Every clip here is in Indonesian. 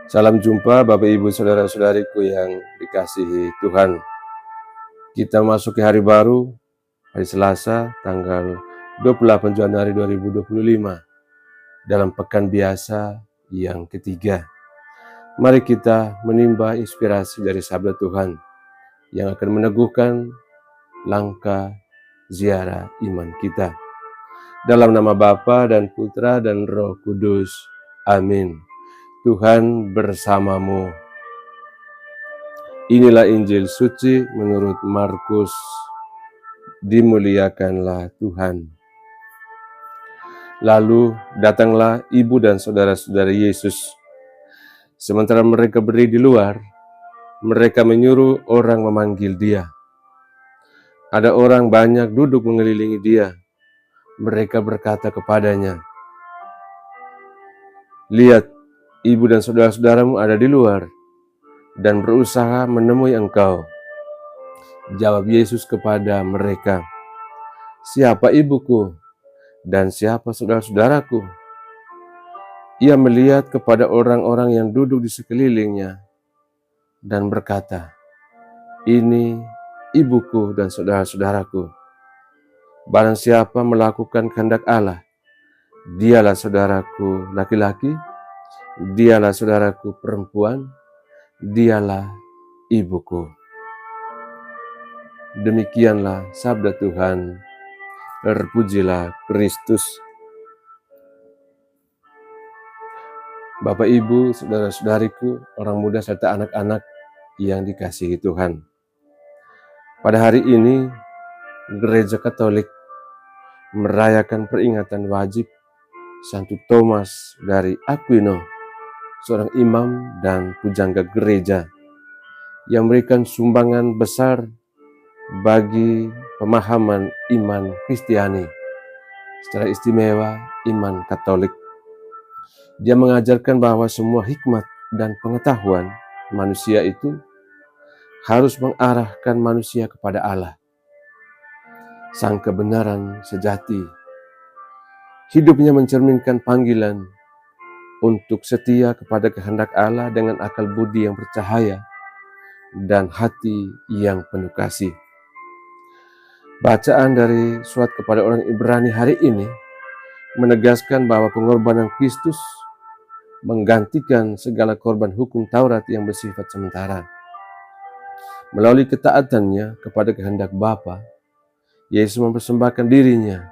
Salam jumpa Bapak Ibu Saudara-saudariku yang dikasihi Tuhan. Kita memasuki hari baru, hari Selasa, tanggal 28 Januari 2025, dalam pekan biasa yang ketiga. Mari kita menimba inspirasi dari sabda Tuhan yang akan meneguhkan langkah ziarah iman kita. Dalam nama Bapa dan Putra dan Roh Kudus. Amin. Tuhan bersamamu. Inilah Injil suci menurut Markus. Dimuliakanlah Tuhan. Lalu datanglah ibu dan saudara-saudara Yesus. Sementara mereka berdiri di luar, mereka menyuruh orang memanggil dia. Ada orang banyak duduk mengelilingi dia. Mereka berkata kepadanya, "Lihat, ibu dan saudara-saudaramu ada di luar dan berusaha menemui engkau." Jawab Yesus kepada mereka, "Siapa ibuku dan siapa saudara-saudaraku?" Ia melihat kepada orang-orang yang duduk di sekelilingnya dan berkata, "Ini ibuku dan saudara-saudaraku. Barang siapa melakukan kehendak Allah, dialah saudaraku laki-laki, dialah saudaraku perempuan, dialah ibuku." Demikianlah sabda Tuhan. Terpujilah Kristus. Bapak, Ibu, saudara-saudariku, orang muda serta anak-anak yang dikasihi Tuhan. Pada hari ini, Gereja Katolik merayakan peringatan wajib Santo Thomas dari Aquino, seorang imam dan pujangga gereja yang memberikan sumbangan besar bagi pemahaman iman Kristiani, secara istimewa iman Katolik. Dia mengajarkan bahwa semua hikmat dan pengetahuan manusia itu harus mengarahkan manusia kepada Allah, sang kebenaran sejati. Hidupnya mencerminkan panggilan untuk setia kepada kehendak Allah dengan akal budi yang bercahaya dan hati yang penuh kasih. Bacaan dari surat kepada orang Ibrani hari ini menegaskan bahwa pengorbanan Kristus menggantikan segala korban hukum Taurat yang bersifat sementara. Melalui ketaatannya kepada kehendak Bapa, Yesus mempersembahkan dirinya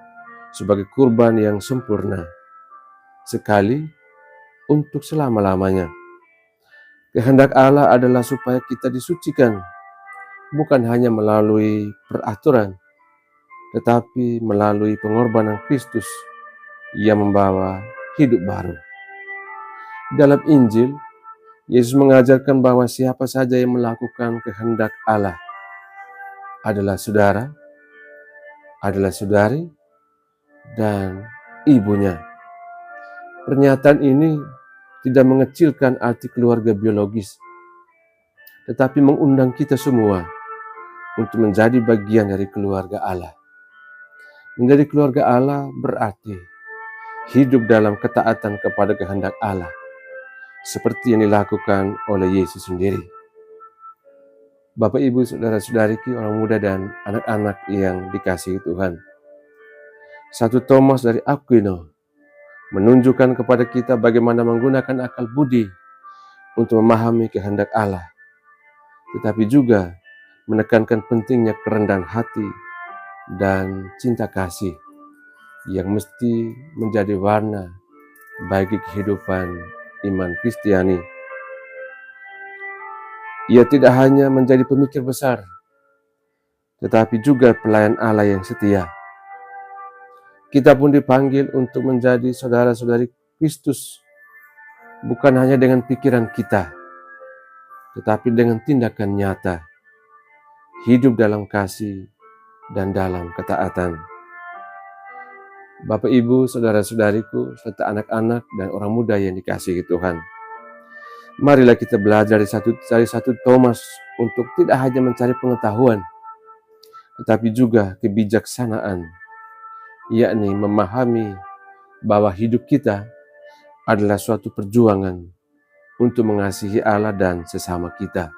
sebagai kurban yang sempurna, sekali untuk selama-lamanya. Kehendak Allah adalah supaya kita disucikan, bukan hanya melalui peraturan, tetapi melalui pengorbanan Kristus yang membawa hidup baru. Dalam Injil, Yesus mengajarkan bahwa siapa saja yang melakukan kehendak Allah adalah saudara, adalah saudari, dan ibunya. Pernyataan ini tidak mengecilkan arti keluarga biologis, tetapi mengundang kita semua untuk menjadi bagian dari keluarga Allah. Menjadi keluarga Allah berarti hidup dalam ketaatan kepada kehendak Allah, seperti yang dilakukan oleh Yesus sendiri. Bapak, Ibu, saudara-saudariku, orang muda dan anak-anak yang dikasihi Tuhan. Santo Thomas dari Aquino menunjukkan kepada kita bagaimana menggunakan akal budi untuk memahami kehendak Allah, tetapi juga menekankan pentingnya kerendahan hati dan cinta kasih yang mesti menjadi warna bagi kehidupan iman Kristiani. Ia tidak hanya menjadi pemikir besar, tetapi juga pelayan Allah yang setia. Kita pun dipanggil untuk menjadi saudara-saudari Kristus, bukan hanya dengan pikiran kita, tetapi dengan tindakan nyata, hidup dalam kasih dan dalam ketaatan. Bapak, Ibu, saudara-saudariku, serta anak-anak dan orang muda yang dikasihi Tuhan. Marilah kita belajar dari satu Thomas untuk tidak hanya mencari pengetahuan, tetapi juga kebijaksanaan, yakni memahami bahwa hidup kita adalah suatu perjuangan untuk mengasihi Allah dan sesama kita.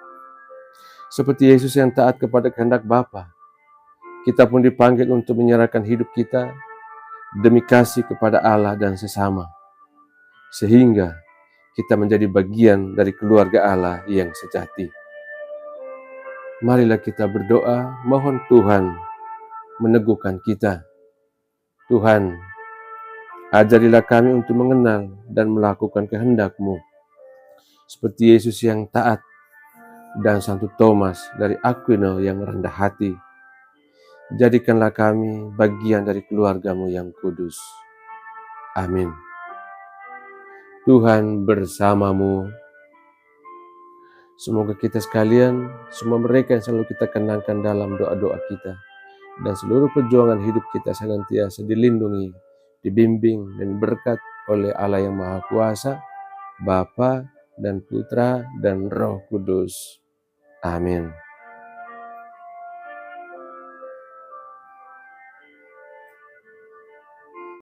Seperti Yesus yang taat kepada kehendak Bapa, kita pun dipanggil untuk menyerahkan hidup kita demi kasih kepada Allah dan sesama, sehingga kita menjadi bagian dari keluarga Allah yang sejati. Marilah kita berdoa, mohon Tuhan meneguhkan kita. Tuhan, ajarilah kami untuk mengenal dan melakukan kehendak-Mu, seperti Yesus yang taat dan Santo Thomas dari Aquino yang rendah hati. Jadikanlah kami bagian dari keluarga-Mu yang kudus. Amin. Tuhan bersamamu. Semoga kita sekalian, semua mereka yang selalu kita kenangkan dalam doa-doa kita, dan seluruh perjuangan hidup kita senantiasa dilindungi, dibimbing, dan berkat oleh Allah yang Maha Kuasa, Bapa dan Putra dan Roh Kudus. Amin.